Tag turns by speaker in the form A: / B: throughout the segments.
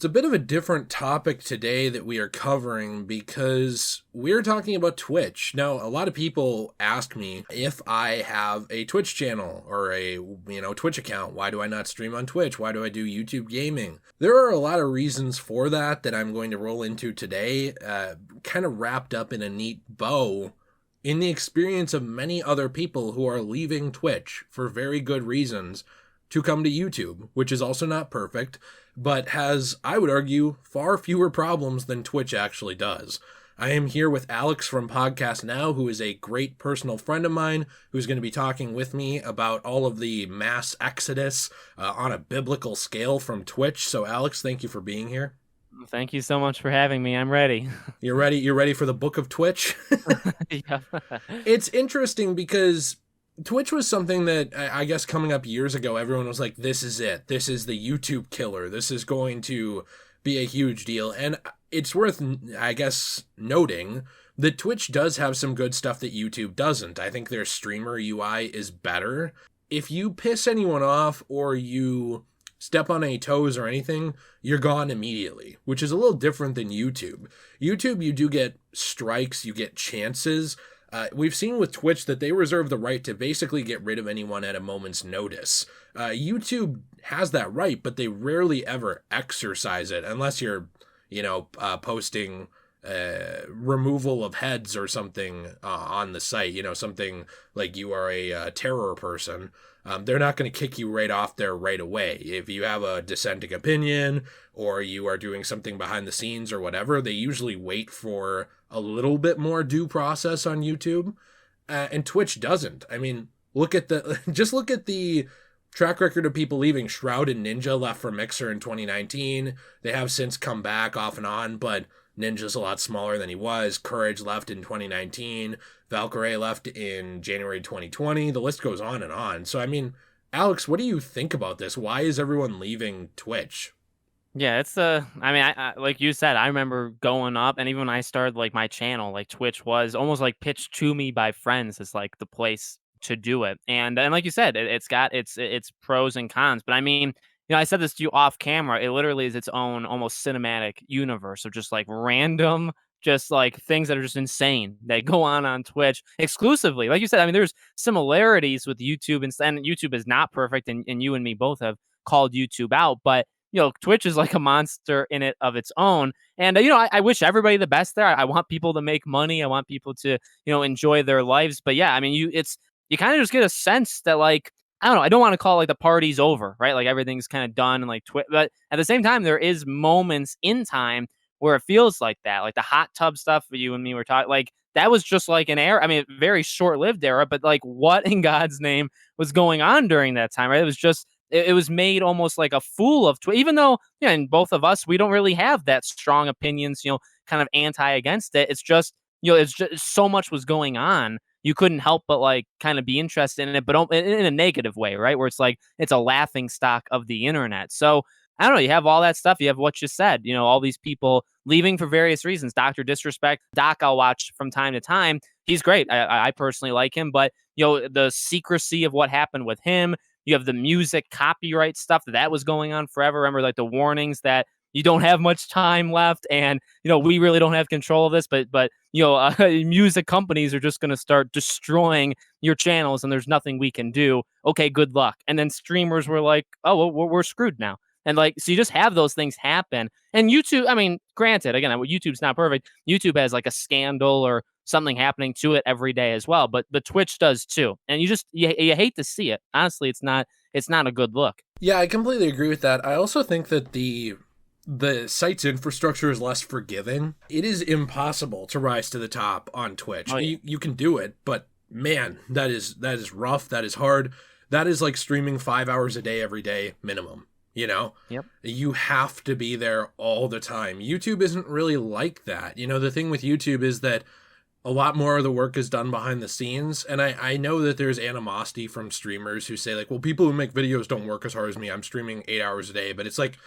A: a bit of a different topic today that we are covering because we're talking about Twitch. Now, a lot of people ask me if I have a Twitch channel or a, Twitch account. Why do I not stream on Twitch? Why do I do YouTube gaming? There are a lot of reasons for that I'm going to roll into today, kind of wrapped up in a neat bow in the experience of many other people who are leaving Twitch for very good reasons to come to YouTube, which is also not perfect, but has, I would argue, far fewer problems than Twitch actually does. I am here with Alex from Podcast Now, who is a great personal friend of mine, who's going to be talking with me about all of the mass exodus on a biblical scale from Twitch. So Alex, thank you for being here.
B: Thank you so much for having me. I'm ready.
A: You're ready? You're ready for the book of Twitch?
B: Yeah.
A: It's interesting because Twitch was something that I guess coming up years ago, everyone was like, this is it. This is the YouTube killer. This is going to be a huge deal. And it's worth, I guess, noting that Twitch does have some good stuff that YouTube doesn't. I think their streamer UI is better. If you piss anyone off or you step on any toes or anything, you're gone immediately, which is a little different than YouTube. YouTube, you do get strikes, you get chances. We've seen with Twitch that they reserve the right to basically get rid of anyone at a moment's notice. YouTube has that right, but they rarely ever exercise it unless you're, posting removal of heads or something on the site, something like you are a terror person. They're not going to kick you right off there right away. If you have a dissenting opinion or you are doing something behind the scenes or whatever, they usually wait for a little bit more due process on YouTube. And Twitch doesn't. I mean, look at the track record of people leaving. Shroud and Ninja left for Mixer in 2019. They have since come back off and on, but Ninja's a lot smaller than he was. Courage left in 2019. Valkyrae left in January 2020. The list goes on and on. So, I mean, Alex, what do you think about this? Why is everyone leaving Twitch?
B: Yeah, it's I like you said, I remember going up, and even when I started like my channel, like Twitch was almost like pitched to me by friends as like the place to do it. And like you said, it's got its pros and cons. But I mean, I said this to you off camera. It literally is its own almost cinematic universe of just like random, just like things that are just insane that go on Twitch exclusively. Like you said, I mean, there's similarities with YouTube, and YouTube is not perfect, and you and me both have called YouTube out, but Twitch is like a monster in it of its own. And, I wish everybody the best there. I want people to make money. I want people to, enjoy their lives. But yeah, I mean, you kind of just get a sense that like, I don't know, I don't want to call it like the party's over, right? Like everything's kind of done and like but at the same time, there is moments in time where it feels like that, like the hot tub stuff you and me were talking, like that was just like an era. I mean, very short-lived era, but like what in God's name was going on during that time, right? It was just, it was made almost like a fool of Twitch, even though, and both of us, we don't really have that strong opinions, kind of anti against it. It's just, it's just so much was going on. You couldn't help but like kind of be interested in it, but in a negative way, right? Where it's like, it's a laughing stock of the internet. So I don't know, you have all that stuff. You have what you said, all these people leaving for various reasons. Dr. Disrespect, Doc, I'll watch from time to time. He's great. I personally like him, but the secrecy of what happened with him. You have the music copyright stuff that was going on forever. Remember, like the warnings that you don't have much time left, and we really don't have control of this. But music companies are just going to start destroying your channels, and there's nothing we can do. Okay, good luck. And then streamers were like, oh, well, we're screwed now. And like, so you just have those things happen. And YouTube, I mean, granted, again, YouTube's not perfect. YouTube has like a scandal or something happening to it every day as well, but Twitch does too. And you hate to see it. Honestly, it's not a good look.
A: Yeah, I completely agree with that. I also think that the site's infrastructure is less forgiving. It is impossible to rise to the top on Twitch.
B: Oh, yeah.
A: You can do it, but man, that is rough. That is hard. That is like streaming 5 hours a day every day minimum.
B: Yep.
A: You have to be there all the time. YouTube isn't really like that. The thing with YouTube is that a lot more of the work is done behind the scenes. And I know that there's animosity from streamers who say like, well, people who make videos don't work as hard as me. I'm streaming 8 hours a day. But it's like,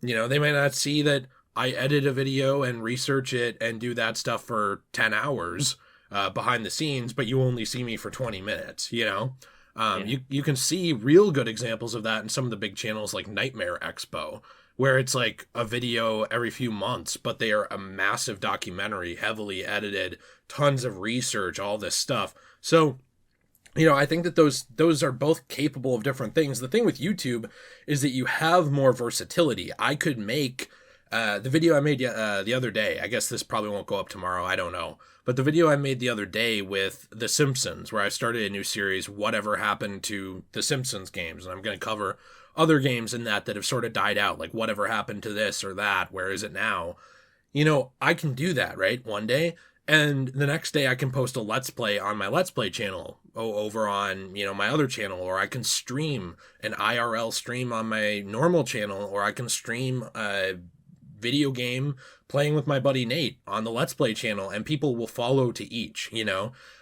A: they might not see that I edit a video and research it and do that stuff for 10 hours behind the scenes, but you only see me for 20 minutes, You can see real good examples of that in some of the big channels like Nightmare Expo, where it's like a video every few months, but they are a massive documentary, heavily edited, tons of research, all this stuff. So, I think that those are both capable of different things. The thing with YouTube is that you have more versatility. I could make the video I made the other day. I guess this probably won't go up tomorrow. I don't know. But the video I made the other day with The Simpsons, where I started a new series, Whatever Happened to the Simpsons games. And I'm going to cover other games in that have sort of died out, like Whatever Happened to this or that, where is it now? I can do that, right? One day. And the next day I can post a Let's Play on my Let's Play channel over on, my other channel, or I can stream an IRL stream on my normal channel, or I can stream a video game playing with my buddy Nate on the Let's Play channel, and people will follow to each,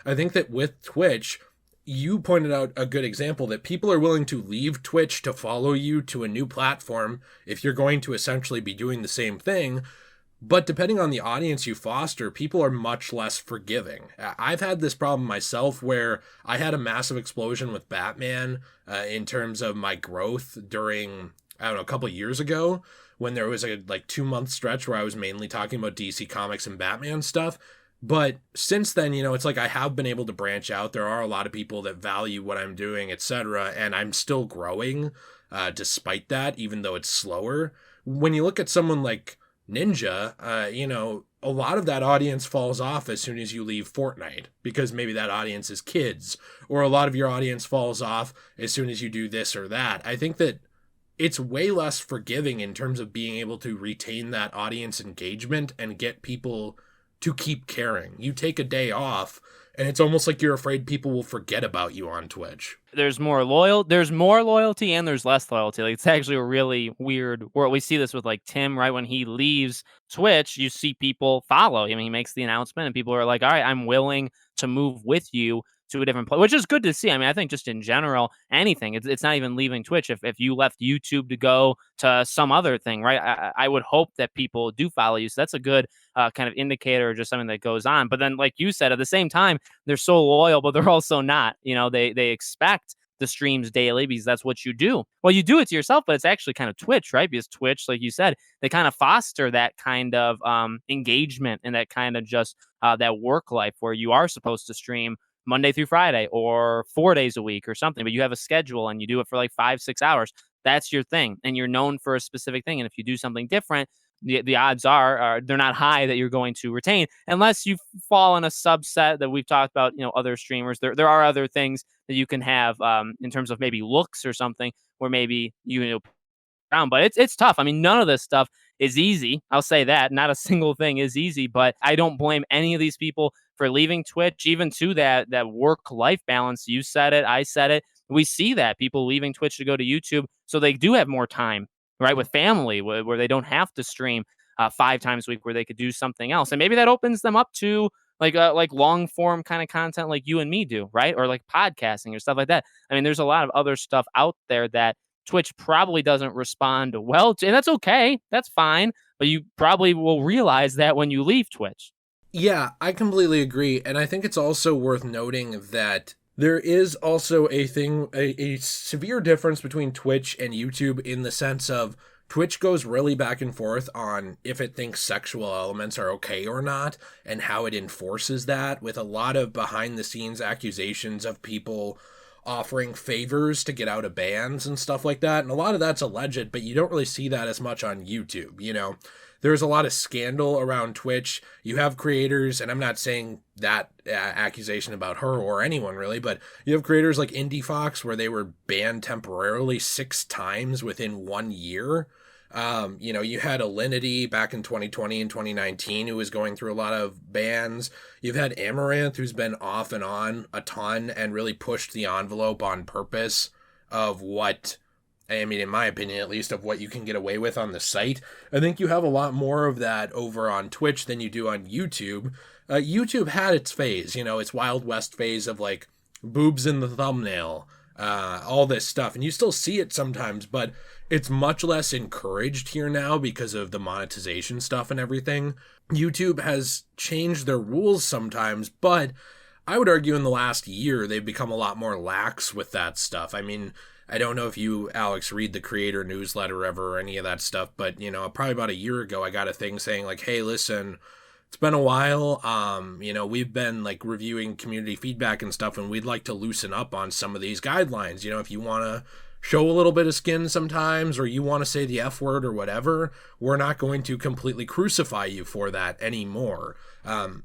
A: I think that with Twitch, you pointed out a good example that people are willing to leave Twitch to follow you to a new platform if you're going to essentially be doing the same thing. But depending on the audience you foster, people are much less forgiving. I've had this problem myself where I had a massive explosion with Batman in terms of my growth during, I don't know, a couple of years ago, when there was a 2-month stretch where I was mainly talking about DC Comics and Batman stuff. But since then, it's like I have been able to branch out. There are a lot of people that value what I'm doing, etc. And I'm still growing despite that, even though it's slower. When you look at someone like Ninja, a lot of that audience falls off as soon as you leave Fortnite, because maybe that audience is kids, or a lot of your audience falls off as soon as you do this or that. I think that it's way less forgiving in terms of being able to retain that audience engagement and get people to keep caring. You take a day off, and it's almost like you're afraid people will forget about you on Twitch.
B: There's more loyalty and there's less loyalty. Like, it's actually a really weird world. We see this with Tim, right? When he leaves Twitch, you see people follow him. He makes the announcement and people are like, all right, I'm willing to move with you to a different place, which is good to see. I mean, I think just in general, anything, it's not even leaving Twitch. If you left YouTube to go to some other thing, right? I would hope that people do follow you. So that's a good kind of indicator, or just something that goes on. But then, like you said, at the same time, they're so loyal, but they're also not. They expect the streams daily because that's what you do. Well, you do it to yourself, but it's actually kind of Twitch, right? Because Twitch, like you said, they kind of foster that kind of engagement and that kind of just that work life where you are supposed to stream Monday through Friday or 4 days a week or something, but you have a schedule and you do it for 5-6 hours. That's your thing, and you're known for a specific thing. And if you do something different, the odds are they're not high that you're going to retain, unless you fall in a subset that we've talked about. Other streamers, there are other things that you can have in terms of maybe looks or something, where maybe around. But it's tough. I mean, none of this stuff is easy. I'll say that. Not a single thing is easy, but I don't blame any of these people for leaving Twitch, even to that work-life balance. You said it, I said it. We see that people leaving Twitch to go to YouTube, so they do have more time, right, with family, where they don't have to stream 5 times a week, where they could do something else. And maybe that opens them up to long form kind of content like you and me do, right? Or podcasting or stuff like that. I mean, there's a lot of other stuff out there that Twitch probably doesn't respond well to, and that's okay. That's fine. But you probably will realize that when you leave Twitch.
A: Yeah, I completely agree. And I think it's also worth noting that there is also a severe difference between Twitch and YouTube, in the sense of Twitch goes really back and forth on if it thinks sexual elements are okay or not, and how it enforces that, with a lot of behind the scenes accusations of people offering favors to get out of bans and stuff like that. And a lot of that's alleged, but you don't really see that as much on YouTube. There's a lot of scandal around Twitch. You have creators, and I'm not saying that accusation about her or anyone really, but you have creators like IndieFox, where they were banned temporarily 6 times within 1 year. You had Alinity back in 2020 and 2019, who was going through a lot of bans. You've had Amouranth, who's been off and on a ton and really pushed the envelope on purpose of what, I mean, in my opinion, at least, of what you can get away with on the site. I think you have a lot more of that over on Twitch than you do on YouTube. YouTube had its phase, its Wild West phase of boobs in the thumbnail, all this stuff. And you still see it sometimes, but it's much less encouraged here now because of the monetization stuff and everything. YouTube has changed their rules sometimes, but I would argue in the last year they've become a lot more lax with that stuff. I mean, I don't know if you, Alex, read the creator newsletter ever or any of that stuff, but probably about a year ago, I got a thing saying like, hey, listen, it's been a while. We've been like reviewing community feedback and stuff, and we'd like to loosen up on some of these guidelines. If you want to show a little bit of skin sometimes, or you want to say the F word or whatever, we're not going to completely crucify you for that anymore.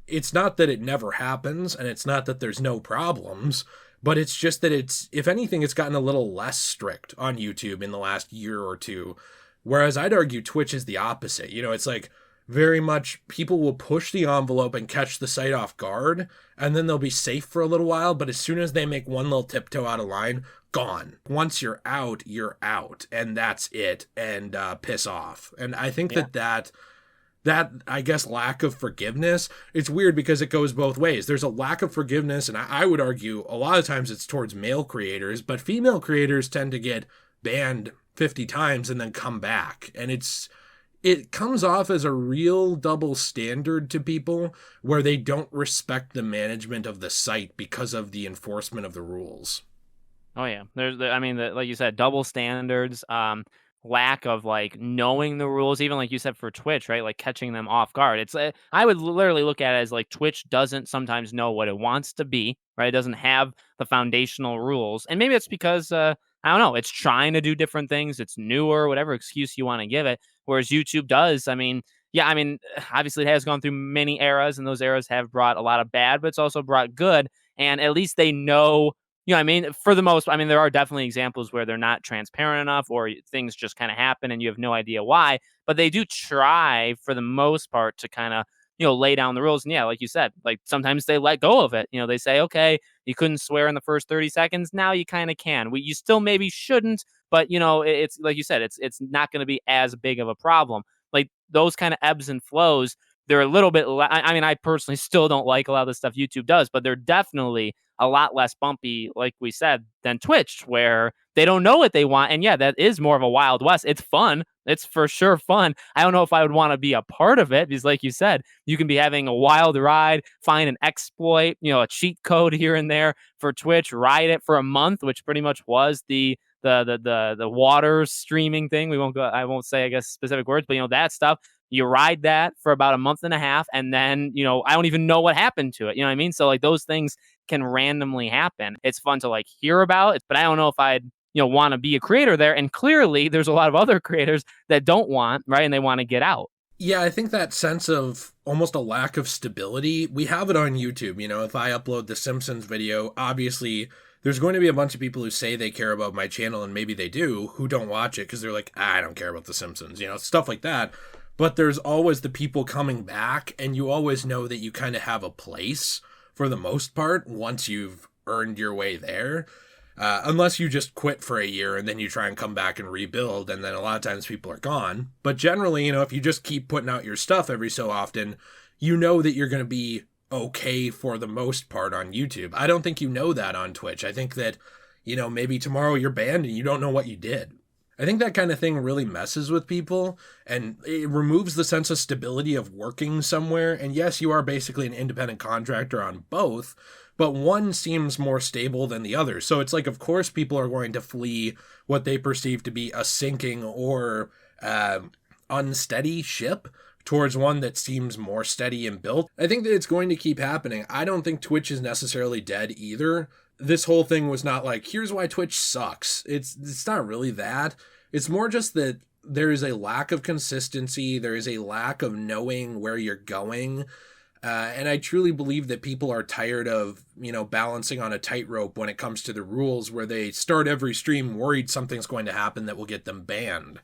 A: It's not that it never happens, and it's not that there's no problems, but it's just that if anything, it's gotten a little less strict on YouTube in the last year or two. Whereas I'd argue Twitch is the opposite. It's like, very much people will push the envelope and catch the site off guard, and then they'll be safe for a little while, but as soon as they make one little tiptoe out of line, gone. Once you're out, and that's it, and piss off. And I think that I guess lack of forgiveness, it's weird because it goes both ways. There's a lack of forgiveness, and I would argue a lot of times it's towards male creators, but female creators tend to get banned 50 times and then come back, and it comes off as a real double standard to people where they don't respect the management of the site because of the enforcement of the rules.
B: Oh yeah, like you said, double standards, lack of like knowing the rules, even like you said for Twitch, right? Like catching them off guard. It's I would literally look at it as like Twitch doesn't sometimes know what it wants to be, right? It doesn't have the foundational rules, and maybe it's because I don't know, it's trying to do different things, it's newer, whatever excuse you want to give it. Whereas YouTube does, obviously it has gone through many eras, and those eras have brought a lot of bad, but it's also brought good. And at least they know, for the most, there are definitely examples where they're not transparent enough, or things just kind of happen and you have no idea why, but they do try for the most part to kind of, lay down the rules. And yeah, like you said, like sometimes they let go of it. They say, okay, you couldn't swear in the first 30 seconds. Now you kind of can. You still maybe shouldn't, but it's like you said, it's not going to be as big of a problem. Like those kind of ebbs and flows, they're a little bit, I personally still don't like a lot of the stuff YouTube does, but they're definitely a lot less bumpy, like we said, than Twitch, where they don't know what they want. And yeah, that is more of a Wild West. It's fun. It's for sure fun. I don't know if I would want to be a part of it because, like you said, you can be having a wild ride, find an exploit, a cheat code here and there for Twitch, ride it for a month, which pretty much was the water streaming thing. I won't say, I guess, specific words, but that stuff. You ride that for about a month and a half, and then, I don't even know what happened to it. You know what I mean? So like those things can randomly happen. It's fun to like hear about it, but I don't know if I'd, want to be a creator there. And clearly there's a lot of other creators that don't want, right? And they want to get out.
A: Yeah, I think that sense of almost a lack of stability, we have it on YouTube. If I upload the Simpsons video, obviously there's going to be a bunch of people who say they care about my channel, and maybe they do, who don't watch it because they're like, I don't care about the Simpsons, stuff like that. But there's always the people coming back, and you always know that you kind of have a place for the most part once you've earned your way there. Unless you just quit for a year and then you try and come back and rebuild, and then a lot of times people are gone. But generally, if you just keep putting out your stuff every so often, you know that you're going to be okay for the most part on YouTube. I don't think you know that on Twitch. I think that, maybe tomorrow you're banned and you don't know what you did. I think that kind of thing really messes with people, and it removes the sense of stability of working somewhere. And yes, you are basically an independent contractor on both, but one seems more stable than the other. So it's like, of course, people are going to flee what they perceive to be a sinking or unsteady ship towards one that seems more steady and built. I think that it's going to keep happening. I don't think Twitch is necessarily dead either. This whole thing was not like, here's why Twitch sucks. It's not really that. It's more just that there is a lack of consistency. There is a lack of knowing where you're going. And I truly believe that people are tired of, balancing on a tightrope when it comes to the rules, where they start every stream worried something's going to happen that will get them banned.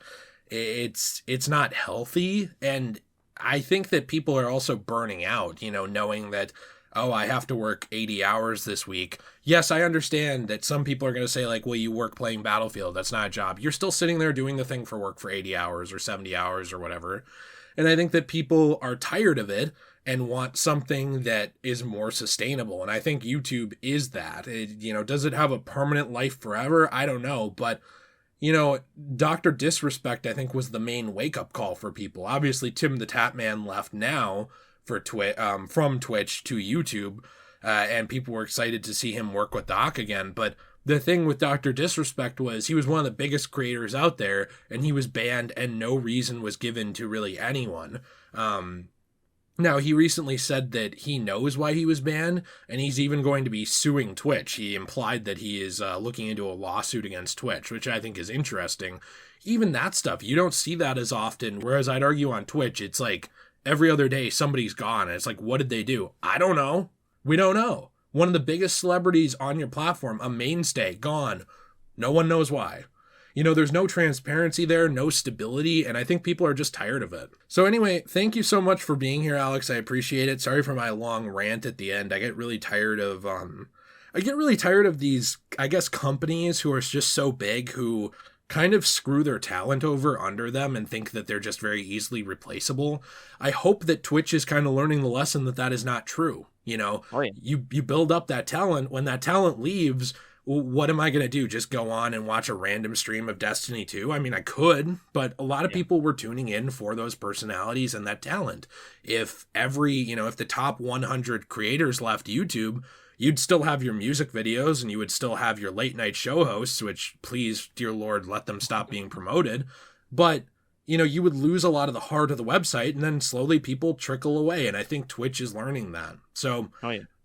A: It's not healthy. And I think that people are also burning out, knowing that, oh, I have to work 80 hours this week. Yes, I understand that some people are going to say like, well, you work playing Battlefield. That's not a job. You're still sitting there doing the thing for work for 80 hours or 70 hours or whatever. And I think that people are tired of it and want something that is more sustainable. And I think YouTube is that. Does it have a permanent life forever? I don't know. But, Dr. Disrespect, I think, was the main wake-up call for people. Obviously, Timthetatman left now for from Twitch to YouTube, and people were excited to see him work with Doc again. But the thing with Dr. Disrespect was he was one of the biggest creators out there, and he was banned, and no reason was given to really anyone. Now, he recently said that he knows why he was banned, and he's even going to be suing Twitch. He implied that he is looking into a lawsuit against Twitch, which I think is interesting. Even that stuff, you don't see that as often, whereas I'd argue on Twitch, it's like every other day somebody's gone, and it's like, what did they do? I don't know. We don't know. One of the biggest celebrities on your platform, a mainstay, gone. No one knows why. You know, there's no transparency there, no stability, and I think people are just tired of it. So anyway, thank you so much for being here, Alex. I appreciate it. Sorry for my long rant at the end. I get really tired of these, I guess, companies who are just so big, who kind of screw their talent over under them and think that they're just very easily replaceable. I hope that Twitch is kind of learning the lesson that that is not true. You know, you build up that talent. When that talent leaves, what am I going to do? Just go on and watch a random stream of Destiny 2? I mean, I could, but a lot of people were tuning in for those personalities and that talent. If if the top 100 creators left YouTube, you'd still have your music videos and you would still have your late night show hosts, which, please, dear Lord, let them stop being promoted. But, you would lose a lot of the heart of the website, and then slowly people trickle away. And I think Twitch is learning that. So,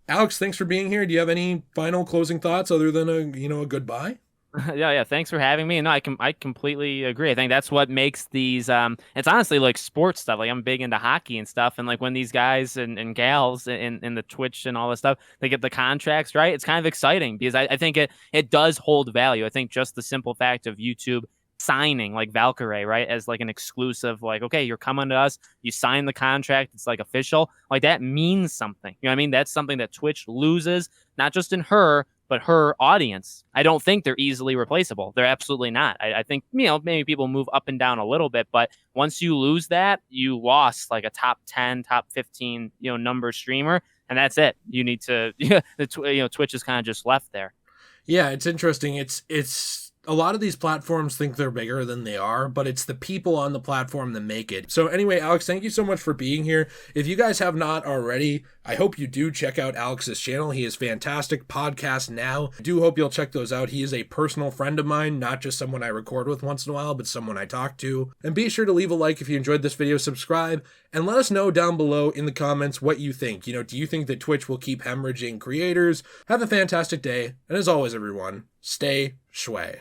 A: Alex, thanks for being here. Do you have any final closing thoughts other than a goodbye?
B: Yeah. Thanks for having me. And no, I completely agree. I think that's what makes these. It's honestly like sports stuff. Like I'm big into hockey and stuff. And like when these guys and gals in the Twitch and all this stuff, they get the contracts, right? It's kind of exciting because I think it does hold value. I think just the simple fact of YouTube signing like Valkyrae, right, as like an exclusive, like, okay, you're coming to us, you sign the contract, it's like official, like that means something. You know what I mean? That's something that Twitch loses, not just in her, but her audience. I don't think they're easily replaceable. They're absolutely not. I think, maybe people move up and down a little bit, but once you lose that, you lost like a top 10, top 15, number streamer, and that's it. You need to, Twitch is kind of just left there.
A: Yeah, it's interesting. It's a lot of these platforms think they're bigger than they are, but it's the people on the platform that make it. So anyway, Alex, thank you so much for being here. If you guys have not already, I hope you do check out Alex's channel. He is fantastic. Podcast Now. I do hope you'll check those out. He is a personal friend of mine, not just someone I record with once in a while, but someone I talk to. And be sure to leave a like if you enjoyed this video, subscribe, and let us know down below in the comments what you think. Do you think that Twitch will keep hemorrhaging creators? Have a fantastic day. And as always, everyone, stay shway.